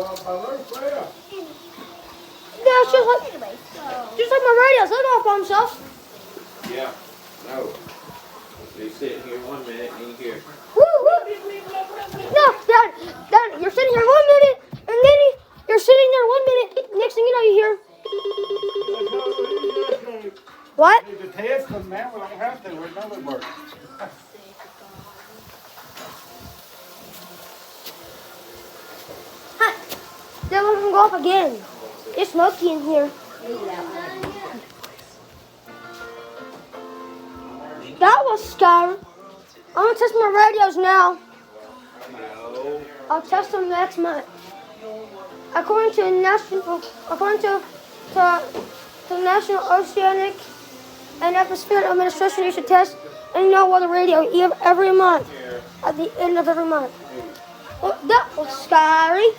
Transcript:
Yeah, it's just like my radio. So they go off by themselves. Yeah. No. So you sit here 1 minute and you hear. Woo, woo. No, Dad, you're sitting here 1 minute, and then you're sitting there 1 minute. Next thing you know, you hear. What? To test them now, we don't have to. We know they work. Then we're gonna go off again. It's smoky in here. That was scary. I'm gonna test my radios now. No. I'll test them next month. According to the National Oceanic and Atmospheric Administration, you should test and know what the radio every month at the end of every month. Well, that was scary.